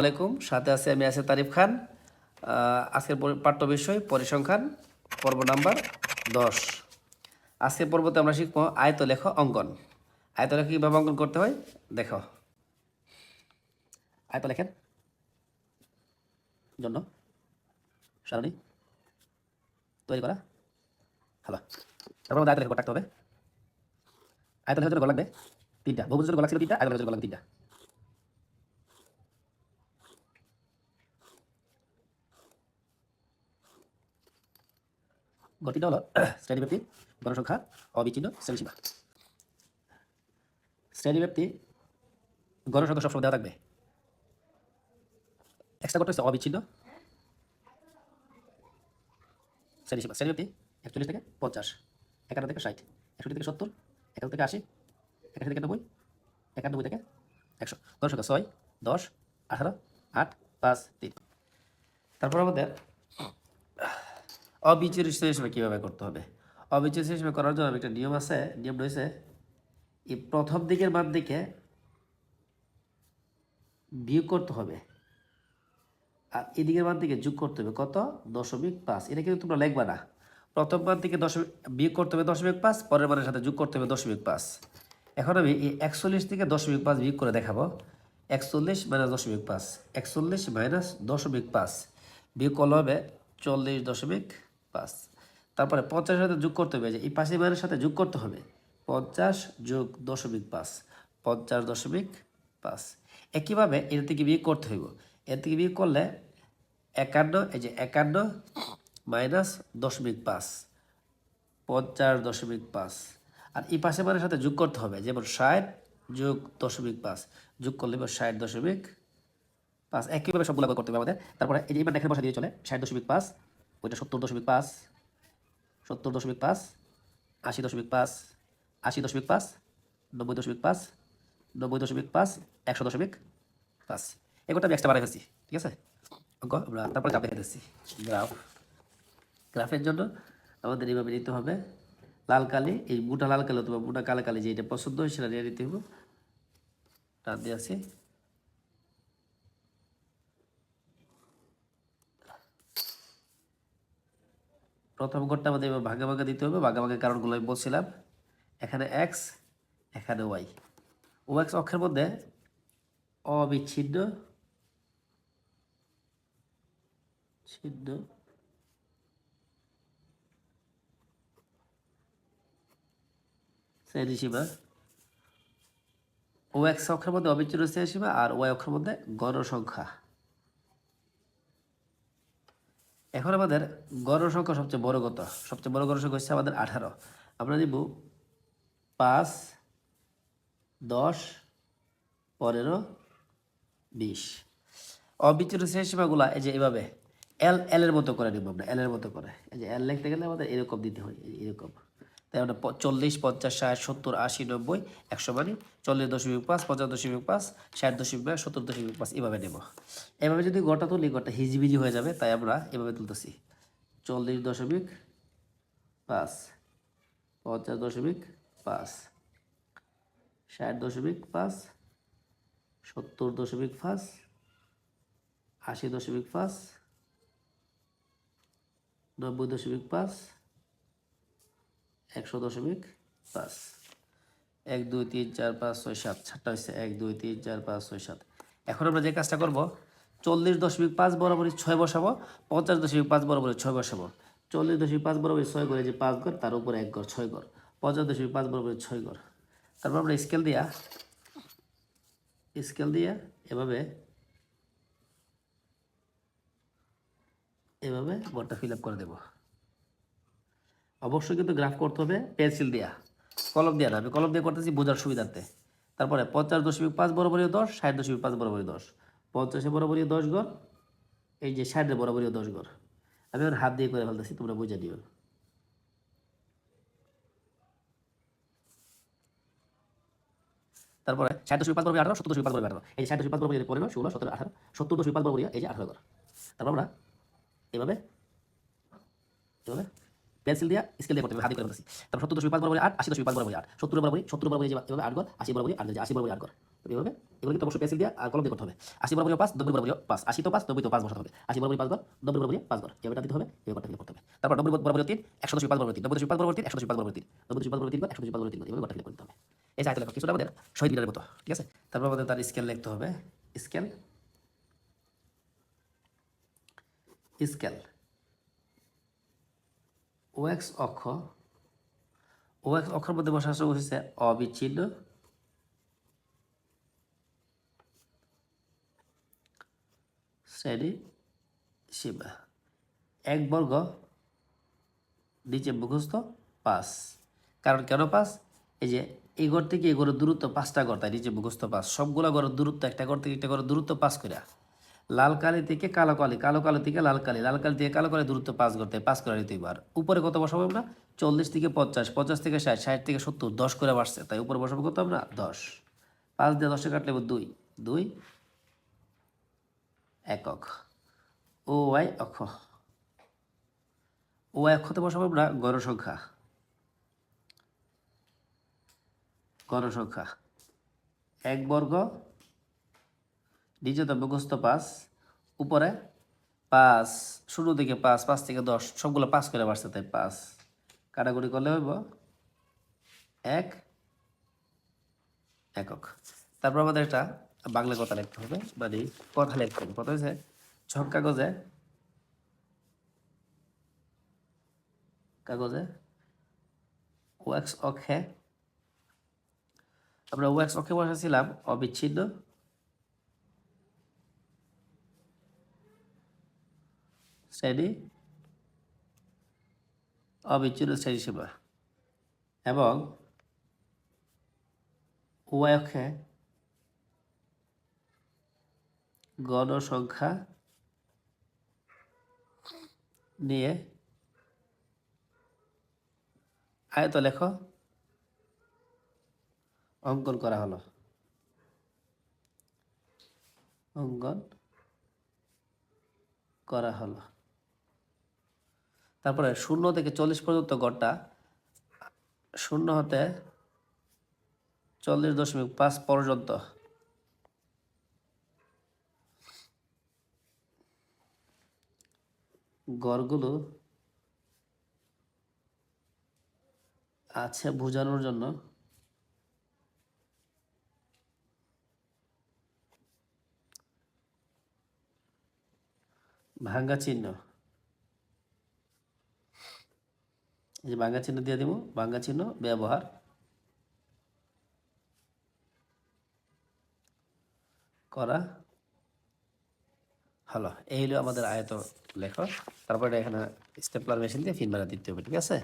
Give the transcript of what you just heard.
আলাইকুম, সাথে আছে আমি তারিফ খান। আজকের পাঠ্য বিষয় পরিসংখ্যান, পর্ব নাম্বার 10। আজকের পর্বতে আমরা শিখবো আয়তলেখ অঙ্কন। আয়তলেখ কীভাবে অঙ্কন করতে হয় দেখো। আয়তলেখের জন্য সারণী তৈরি করা হলো। তারপর আমাদের আয়তলেখ থাকতে হবে। আয়তলেখের জন্য গড় লাগবে 3টা, বহুভুজের জন্য গড় লাগছিল 3টা, আয়তলেখের জন্য গড় লাগবে 3টা। গতিটা হলো শ্রেণীব্যাপ্তি, গণসংখ্যা, অবিচ্ছিন্ন শ্রেণীসীমা। শ্রেণীব্যাপ্তি গণসংখ্যা সবসময় দেওয়া থাকবে। এক্সট্রা করতে হচ্ছে অবিচ্ছিন্ন শ্রেণীসীমা। শ্রেণীব্যাপ্তি 41 থেকে 50, 51 থেকে 60, 61 থেকে 70, 71 থেকে 80, 81 থেকে 90, 91 থেকে 100। গণসংখ্যা 6, 10, 18, 8, 5, 3। তারপর আমাদের অবিচ্ছিন্ন শ্রেণীসীমা কীভাবে করতে হবে। অবিচ্ছিন্ন শ্রেণীসীমা করার জন্য একটা নিয়ম আছে। নিয়ম রয়েছে, এই প্রথম দিকের মান দিকে বিয়োগ করতে হবে, আর এদিকের মান থেকে যোগ করতে হবে কত? 0.5। এটা কিন্তু তোমরা লিখবা না। প্রথম মান থেকে বিয়োগ করতে হবে 0.5, পরের মানের সাথে যোগ করতে হবে 0.5। এখন আমি এই 41 থেকে 0.5 বিয়োগ করে দেখাবো। 41 মাইনাস 0.5, 41 মাইনাস 0.5 বিয়োগ করলে হবে 40.5। তারপরে 50-এর সাথে যোগ করতে হবে, যে এই পাশের মানের সাথে যোগ করতে হবে 50 যোগ 0.5, 50.5। একইভাবে এর থেকে বিয়োগ করতে হইব। এর থেকে বিয়োগ করলে 51, এই যে 51 মাইনাস 0.5, 50.5। আর এই পাশে মানের সাথে যোগ করতে হবে, যেমন 60 যোগ 0.5 যোগ করলে 60.5। একইভাবে সবগুলো করতে হবে আমাদের। তারপরে এই যে এবার দেখের বসা দিয়ে চলে 60.5, ওইটা 70.5, 70.5, 80.5, 80.5, 90.5, 90.5, 100.5। এগুলো আমি এক্সট্রা বাড়াই ফেলছি, ঠিক আছে। অঙ্ক আমরা তারপরে গ্রাফ দেখে দিচ্ছি। গ্রাফের জন্য আমাদের এইভাবে নিতে হবে। লাল কালি, এই মোটা লাল কালি অথবা মোটা কালো কালি, যে এটা পছন্দ হয় সেটা নিয়ে নিতে হবে। টান দিয়ে আছে। প্রথম ঘরটা আমাদের ভাগে ভাগে দিতে হবে। ভাগে ভাগে কারণগুলো আমি বলছিলাম। এখানে এক্স, এখানে ওয়াই। ও এক্স অক্ষের মধ্যে অবিচ্ছিন্ন শ্রেণীসীমা, ও এক্স অক্ষের মধ্যে অবিচ্ছিন্ন শ্রেণীসীমা, আর ওয়াই অক্ষের মধ্যে গণসংখ্যা। এখন আমাদের গণসংখ্যা সবচেয়ে বড় কত? সবচেয়ে বড় গণসংখ্যা হচ্ছে আমাদের 18। আমরা নিব 5, 10, 15, 20। অবিচ্ছিন্ন শ্রেণীসীমাগুলা এই যে এভাবে এল এর মতো করে নিব আমরা, এল এর মতো করে। এই যে এল লিখতে গেলে আমাদের এরকম দিতে হয়, এরকম। তাই আমরা 40, 50, 60, 70, 80, 90, 100 মানে 40.5, 50.5, 60.5, 70.5 এভাবে নেব। এভাবে যদি গড়টা তুলি, গড়টা হিজিবিজি হয়ে যাবে, তাই আমরা এভাবে তুলতেছি 40.5, 50.5, 60.5, 70.5, 80.5, 90.5, 100.5। 1, 2, 3, 4, 5, 6, 7, 7টা হয়েছে। 1, 2, 3, 4, 5, 6, 7। এখন আমরা যে কাজটা করবো, 40.5 বরাবরই 6 বসাবো, 50.5 বরাবরই 6 বসাবো। 40.5 বরাবরই 6 ঘর, যে 5 ঘর, তার উপরে 1 ঘর, 6 ঘর। 50.5 বরাবরই 6 ঘর। তারপর আমরা স্কেল দিয়া এভাবে ঘরটা ফিল আপ করে দেব। অবশ্যই কিন্তু গ্রাফ করতে হবে পেন্সিল দিয়া, কলম দিয়া না। আমি কলম দিয়ে করতেছি বোঝার সুবিধার্থে। তারপরে 50.5 বরাবরই 10, 60.5 বরাবরই 10, 50 বরাবরই 10 ঘর, এই যে 60 বরাবরই 10 ঘর। আমি আমার হাত দিয়ে করে ফেলতেছি, তোমরা বুঝে নিও। তারপরে 60.5 বরাবরই 18, 70.5 বরাবরই 18। এই যে 60.5 বরাবরই 15, 16, 17, 18, 70.5 বরাবরই এই যে 18 ঘর। তারপর আমরা এভাবে পেন্সিল দিয়ে স্কেল দিয়ে করতে হবে, হাতে করে বলতেছি। তারপর 70.5 বরাবর 8, 80.5 বরাবর 8, 70 বরাবর যেভাবে 8 ঘর, 80 বরাবর 8, 80 বরাবর 8 ঘর। তো এইভাবে এগুলো কিন্তু অবশ্যই পেন্সিল দিয়ে আর কলম দিয়ে করতে হবে। 80 বরাবর 5, 90 বরাবর 5, 80 তো 5, 90 তো 5 বসাতে হবে। 80 বরাবর 5 ঘর, 90 বরাবর 5 ঘর। এভাবে দিতে হবে, এই ব্যাপারটা করতে হবে। তারপর 90 বরাবর 3, 100.5 বরাবর 3, 90.5 বরাবর 3, 100.5 বরাবর 3, 90.5 বরাবর 3 ঘর, 100.5 বরাবর 3 ঘর। এভাবে ব্যাপারটা করতে হবে। এই যে আয়ত লেখা কিছুটা আমাদের শহীদ মিনারের মতো, ঠিক আছে? তারপর আমাদের তার স্কেল লিখতে হবে, স্কেল স্কেল ওএক্স অক্ষ, ওএক্স অক্ষর মধ্যে বসার হচ্ছে অবিচ্ছিন্ন শ্রেণী সীমা, 1 বর্গ নিচে মুখস্থ 5। কারণ কেন 5? এই যে এই ঘর থেকে এই ঘরের দূরত্ব 5টা ঘর, তাই নিচে মুখস্থ 5। সবগুলা ঘরের দূরত্ব একটা ঘর থেকে একটা ঘরের দূরত্ব 5 করে। লাল কালি থেকে কালো কালি, কালো কালি থেকে লাল কালি, লাল কালি থেকে কালো কালি দূরত্ব 5 করতে 5 করে নিতে এবার। উপরে কত বসাবো আমরা? 40 থেকে 50, 50 থেকে 60, 60 থেকে 70, 10 করে বাড়ছে, তাই উপরে বসাবো কত আমরা? 10। 5 দিয়ে 10 কাটলে 2, 2 একক। ও ওয়াই অক্ষ, ও ওয়াই অক্ষতে বসাবো আমরা গণসংখ্যা, গণসংখ্যা 1 বর্গ নিচে তো মুখস্থ 5, উপরে 5, শুরু থেকে 5, 5 থেকে 10, সবগুলো 5 করে বাড়ছে, তাই 5 কাটাকুটি করলে হইব 1 একক। তারপর আমাদের একটা বাংলা কথা লিখতে হবে, মানে কথা লিখতে হবে। কথা হচ্ছে ছক কাগজে, কাগজে ওয়াক্স অক্ষে, আমরা ওয়াক্স অক্ষে বসাছিলাম অবিচ্ছিন্ন শ্রেণী, অবিচ্ছিন্ন শ্রেণী সীমা, এবং ওয়াই অক্ষে গণসংখ্যা নিয়ে আয়ত লেখ অঙ্কন করা হলো, অঙ্কন করা হলো। তারপরে 0 থেকে 40 পর্যন্ত গড়টা, 0 হতে 40.5 পর্যন্ত গড়গুলো আছে বোঝানোর জন্য ভাঙ্গা চিহ্ন, এই যে ভাঙ্গা চিহ্ন দিয়ে দিব, ভাঙ্গা চিহ্ন ব্যবহার করা হলো। এই হলো আমাদের আয়ত লেখ। তারপরে এখানে স্টেপলার মেশিন দিয়ে ফিন বানা দিতে হবে, ঠিক আছে?